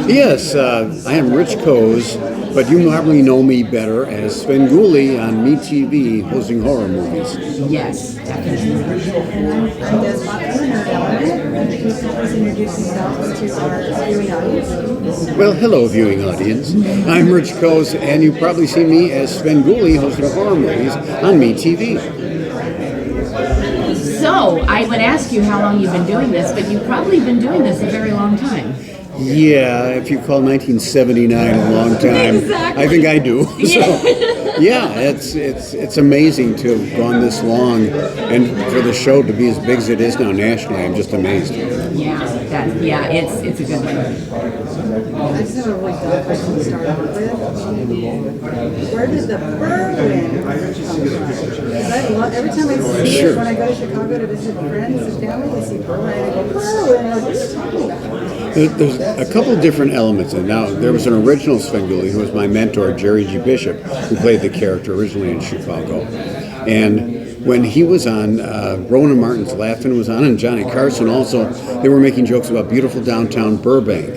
Yes, I am Rich Coase, but you probably know me better as Svengoolie on MeTV, hosting horror movies. Yes, definitely. Well, hello, viewing audience. I'm Rich Coase, and you've probably seen me as Svengoolie, hosting horror movies on MeTV. So, I would ask you how long you've been doing this, but you've probably been doing this a very long time. Yeah, if you call 1979 a long time, Exactly. I think I do. So, yeah, it's amazing to have gone this long, and for the show to be as big as it is now nationally, I'm just amazed. Yeah, it's a good one. I just have a really dumb question to start off with. Where did the Berwin come from? Because every time I see it, when I go to Chicago to visit friends and family, I see Berwin, and I go, Berwin, what are you talking about? There's a couple of different elements. And now, there was an original Svengoolie who was my mentor, Jerry G. Bishop, who played the character originally in Chicago. And when he was on, Rowan Martin's Laugh-In was on, and Johnny Carson also, they were making jokes about beautiful downtown Burbank.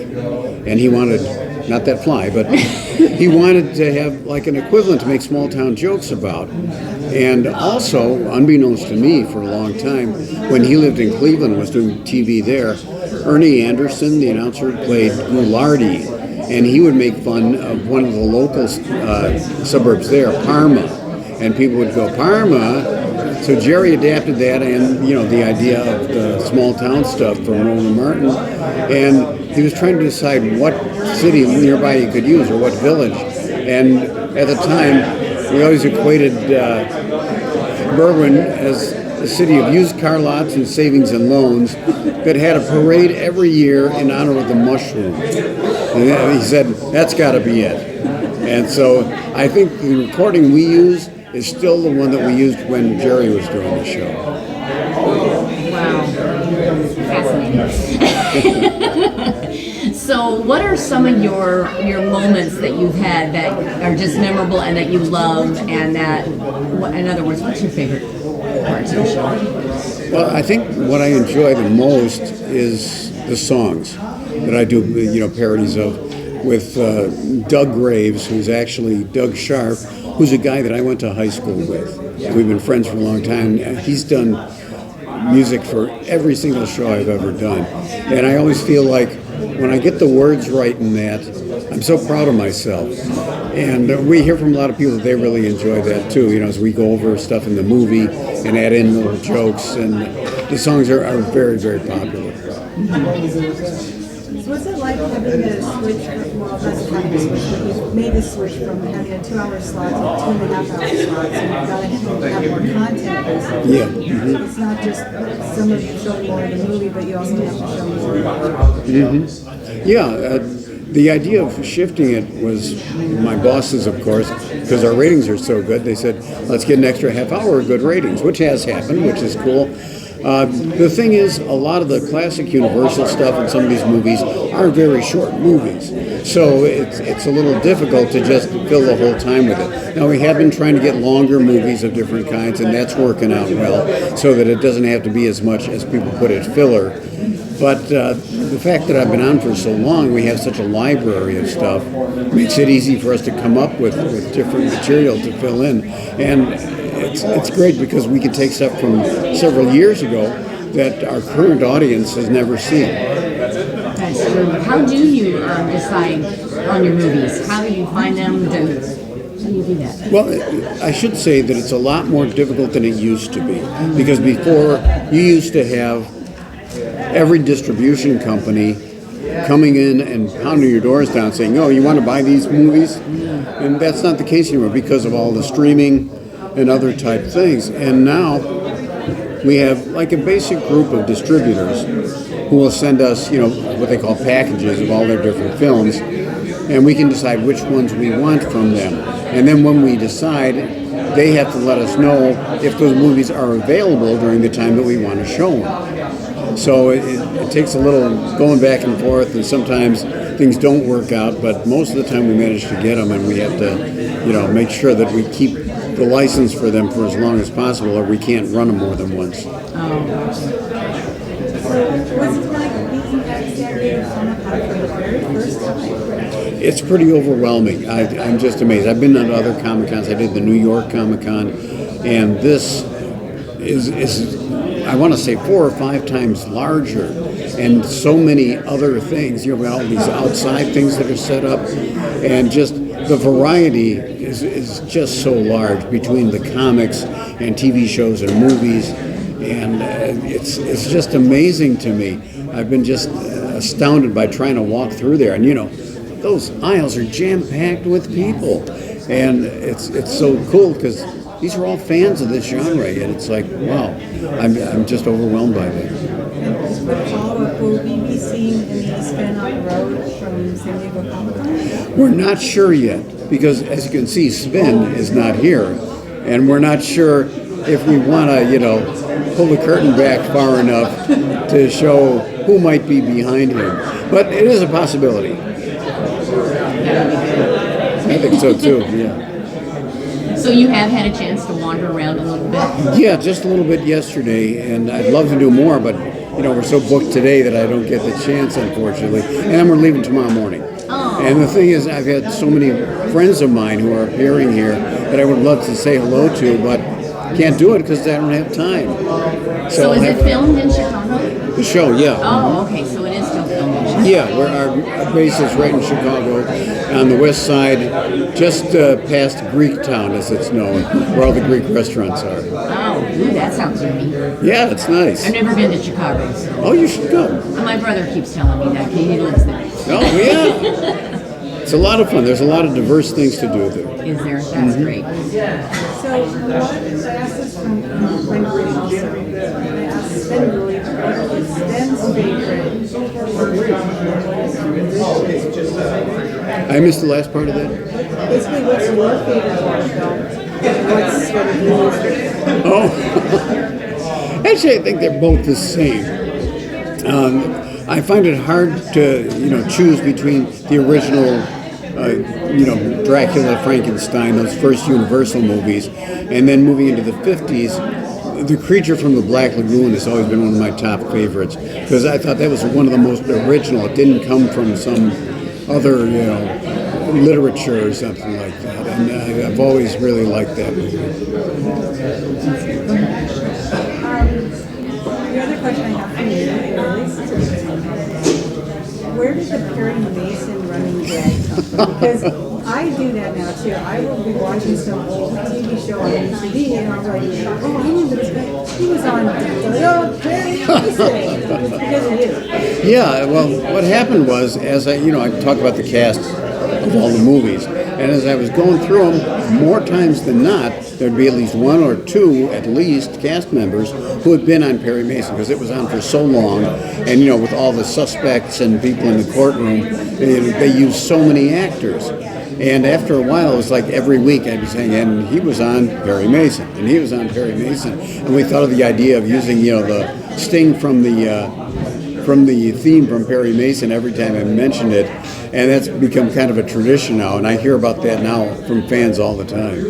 And he wanted, not that fly, but he wanted to have like an equivalent to make small town jokes about. And also, unbeknownst to me for a long time, when he lived in Cleveland and was doing TV there, Ernie Anderson, the announcer, played Goulardi, and he would make fun of one of the local suburbs there, Parma. And people would go, Parma? So Jerry adapted that and, the idea of the small town stuff from Rowan Martin. And he was trying to decide what city nearby he could use or what village. And at the time, we always equated Berwyn as a city of used car lots and savings and loans that had a parade every year in honor of the mushroom. And he said, that's got to be it. And so I think the recording we use is still the one that we used when Jerry was doing the show. Wow. Fascinating. So what are some of your moments that you've had that are just memorable and that you love, and that, in other words, what's your favorite parts of the show? Well, I think what I enjoy the most is the songs that I do, parodies of, with Doug Graves, who's actually Doug Sharp, who's a guy that I went to high school with. We've been friends for a long time. He's done music for every single show I've ever done. And I always feel like when I get the words right in that, I'm so proud of myself. And we hear from a lot of people that they really enjoy that too, as we go over stuff in the movie and add in little jokes. And the songs are very, very popular. So what's it like having to switch, well, that's kind of a switch, but you've made the switch from having a 2-hour slot to 2.5-hour slots, and you've got to have more content, basically. Yeah. Mm-hmm. It's not just some of you show more of the movie, but you also have to show more Mm-hmm. Yeah, the idea of shifting it was my bosses, of course, because our ratings are so good, they said, let's get an extra half hour of good ratings, which has happened, which is cool. The thing is, a lot of the classic Universal stuff in some of these movies are very short movies. So it's a little difficult to just fill the whole time with it. Now, we have been trying to get longer movies of different kinds, and that's working out well, so that it doesn't have to be as much as people put it filler. But the fact that I've been on for so long, we have such a library of stuff, makes it easy for us to come up with different material to fill in. And it's great because we can take stuff from several years ago that our current audience has never seen. That's true. How do you decide on your movies? How do you find them? How do you do that? Well, I should say that it's a lot more difficult than it used to be. Because before, you used to have every distribution company coming in and pounding your doors down saying, oh, you want to buy these movies? And that's not the case anymore because of all the streaming and other type things. And now we have like a basic group of distributors who will send us, what they call packages of all their different films, and we can decide which ones we want from them. And then when we decide, they have to let us know if those movies are available during the time that we want to show them. So it takes a little going back and forth, and sometimes things don't work out, but most of the time we manage to get them, and we have to, make sure that we keep the license for them for as long as possible, or we can't run them more than once. So what's it like being San Diego Comic-Con for the very first time? It's pretty overwhelming. I'm just amazed. I've been to other Comic Cons. I did the New York Comic Con, and this is I want to say 4 or 5 times larger, and so many other things. You know, all these outside things that are set up, and just the variety is just so large between the comics and TV shows and movies, and it's just amazing to me. I've been just astounded by trying to walk through there, and you know, those aisles are jam-packed with people, and it's so cool because these are all fans of this genre, and it's like, wow, I'm just overwhelmed by that. Will we be seeing any spin on the road from San Diego Comic-Con? We're not sure yet, because as you can see, Sven is not here, and we're not sure if we want to, you know, pull the curtain back far enough to show who might be behind him. But it is a possibility. I think so too, yeah. So you have had a chance to wander around a little bit? Yeah, just a little bit yesterday, and I'd love to do more, but you know, we're so booked today that I don't get the chance, unfortunately. And then we're leaving tomorrow morning. Oh. And the thing is, I've had so many friends of mine who are appearing here that I would love to say hello to, but can't do it because I don't have time. So is it filmed in Chicago? The show, yeah. Oh, okay, so it is still filmed in Chicago. Yeah, our base is right in Chicago, on the west side, just past Greek Town, as it's known, where all the Greek restaurants are. Oh, ooh, that sounds yummy. Yeah, it's nice. I've never been to Chicago, so. Oh, you should go. My brother keeps telling me that. He lives there. Oh, yeah. It's a lot of fun. There's a lot of diverse things to do there. Is there? That's great. So, I asked this from Svengoolie also. I asked Svengoolie, what is Sven's favorite? I missed the last part of that. Basically, what's your favorite horror film? What's Svengoolie's favorite? Oh, actually, I think they're both the same. I find it hard to, you know, choose between the original, you know, Dracula, Frankenstein, those first Universal movies, and then moving into the 50s. The Creature from the Black Lagoon has always been one of my top favorites because I thought that was one of the most original. It didn't come from some other, you know, literature or something like that, and I've always really liked that movie. The other question I have for you is, where did the Perry Mason running gag come from? Because I do that now too. I will be watching some old TV show on MTV and I'll be like, oh, I remember this guy. He was on Perry Mason. Because of you. Yeah, well, what happened was, as I talk about the cast of all the movies, and as I was going through them, more times than not, there'd be at least 1 or 2, at least, cast members who had been on Perry Mason because it was on for so long, and you know, with all the suspects and people in the courtroom, they used so many actors. And after a while, it was like every week I'd be saying, and he was on Perry Mason, and he was on Perry Mason, and we thought of the idea of using, you know, the sting from the theme from Perry Mason every time I mentioned it, and that's become kind of a tradition now, and I hear about that now from fans all the time.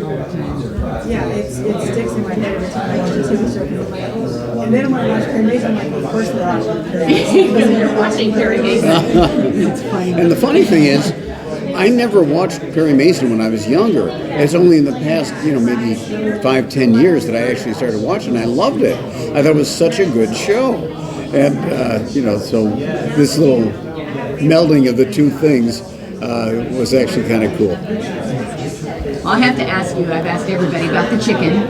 Yeah, it sticks in my head every time I watch a TV show because I'm like, oh. And then when I watch Perry Mason, I'm like, well, of course we're watching Perry Mason. Because you're watching Perry Mason. It's funny. And the funny thing is, I never watched Perry Mason when I was younger. It's only in the past, you know, maybe 5-10 years that I actually started watching. I loved it. I thought it was such a good show. And, you know, so this little melding of the two things was actually kind of cool. Well, I have to ask you, I've asked everybody about the chicken.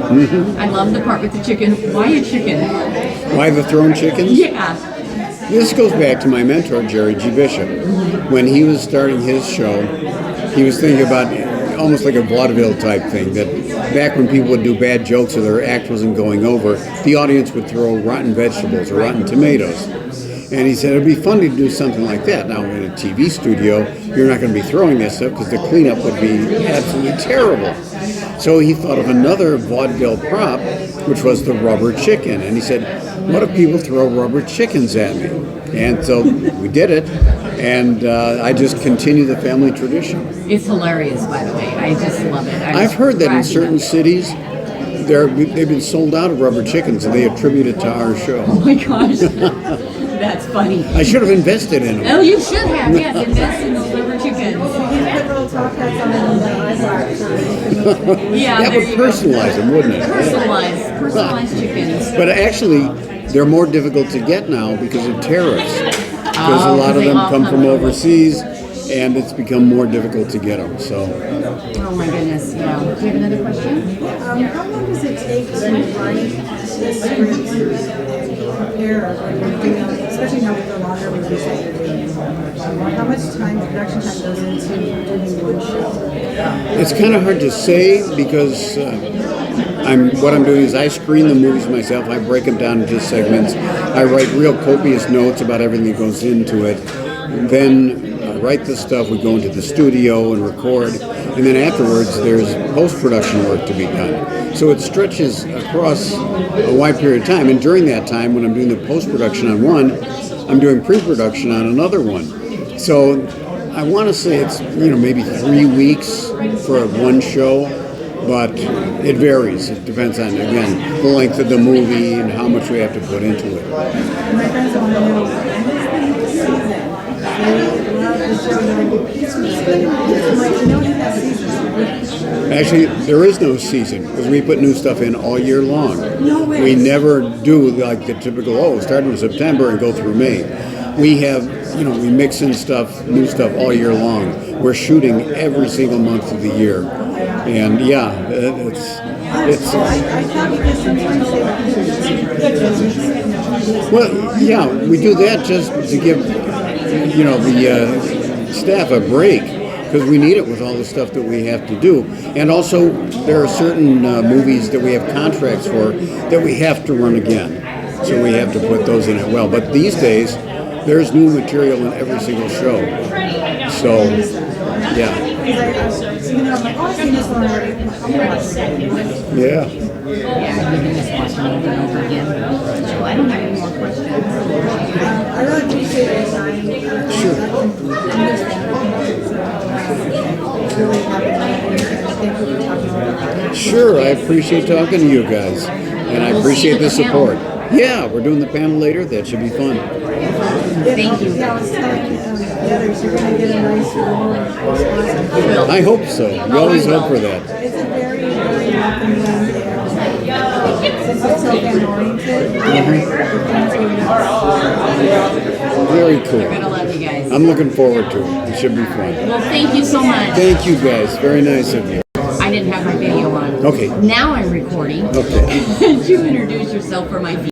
I love the part with the chicken. Why a chicken? Why the thrown chickens? Yeah. This goes back to my mentor, Jerry G. Bishop. When he was starting his show, he was thinking about almost like a vaudeville type thing, that back when people would do bad jokes or their act wasn't going over, the audience would throw rotten vegetables or rotten tomatoes. And he said it'd be fun to do something like that. Now, in a TV studio, you're not going to be throwing this stuff because the cleanup would be absolutely terrible. So he thought of another vaudeville prop, which was the rubber chicken. And he said, what if people throw rubber chickens at me? And so we did it. And I just continue the family tradition. It's hilarious, by the way. I just love it. I've heard that in certain cities, they've been sold out of rubber chickens, and they attribute it to our show. Oh my gosh. That's funny. I should have invested in them. Oh, you should have. Yes, invest in those liver chickens. You put little top hats on them and the eyebrows. Yeah, That there would you go. personalize them, wouldn't it? Personalized chickens. But actually, they're more difficult to get now because of tariffs. Because a Oh, lot of they them all come from from overseas, and it's become more difficult to get them. So, Oh my goodness. Yeah. Do you have another question? How long does it take to write this script and prepare when you're doing, especially now with the longer movies that you're doing? How much time, production time goes into doing one show? it's kind of hard to say because what I'm doing is I screen the movies myself. I break them down into segments. I write real copious notes about everything that goes into it. Then I write the stuff. We go into the studio and record, and then afterwards there's post-production work to be done. So it stretches across a wide period of time. And during that time, when I'm doing the post-production on one, I'm doing pre-production on another one. So I want to say it's maybe 3 weeks for one show, but it varies. It depends on, again, the length of the movie and how much we have to put into it. My friends want to know, when is the season? They love the show. I'm like, you know you have seasons. Actually, there is no season because we put new stuff in all year long. No way. We never do like the typical, start in September and go through May. We have, we mix in stuff, new stuff all year long. We're shooting every single month of the year. And yeah, it's I thought because sometimes they well, yeah, we do that just to give, the staff a break because we need it with all the stuff that we have to do. And also, there are certain movies that we have contracts for that we have to run again. So we have to put those in as well. But these days, there's new material in every single show. So, yeah. I'm like, oh, I've seen this one already. I'm gonna watch it. Yeah. Yeah, I've been this question over and over again. So I don't have any more questions. I really appreciate your time. Really happy to thank you for talking about it. Sure, I appreciate talking to you guys. And I appreciate the support. Yeah, we're doing the panel later. That should be fun. Thank you. Yeah, I was telling the others, you're going to get a nice role. I hope so. We always hope for that. It's a very, very welcoming since it's so fan-oriented. Very We're cool. gonna love you guys. I'm looking forward to it. It should be fun. Well, thank you so much. Thank you guys. Very nice of you. I didn't have my video on. Okay. Now I'm recording. Okay. Could you introduce yourself for my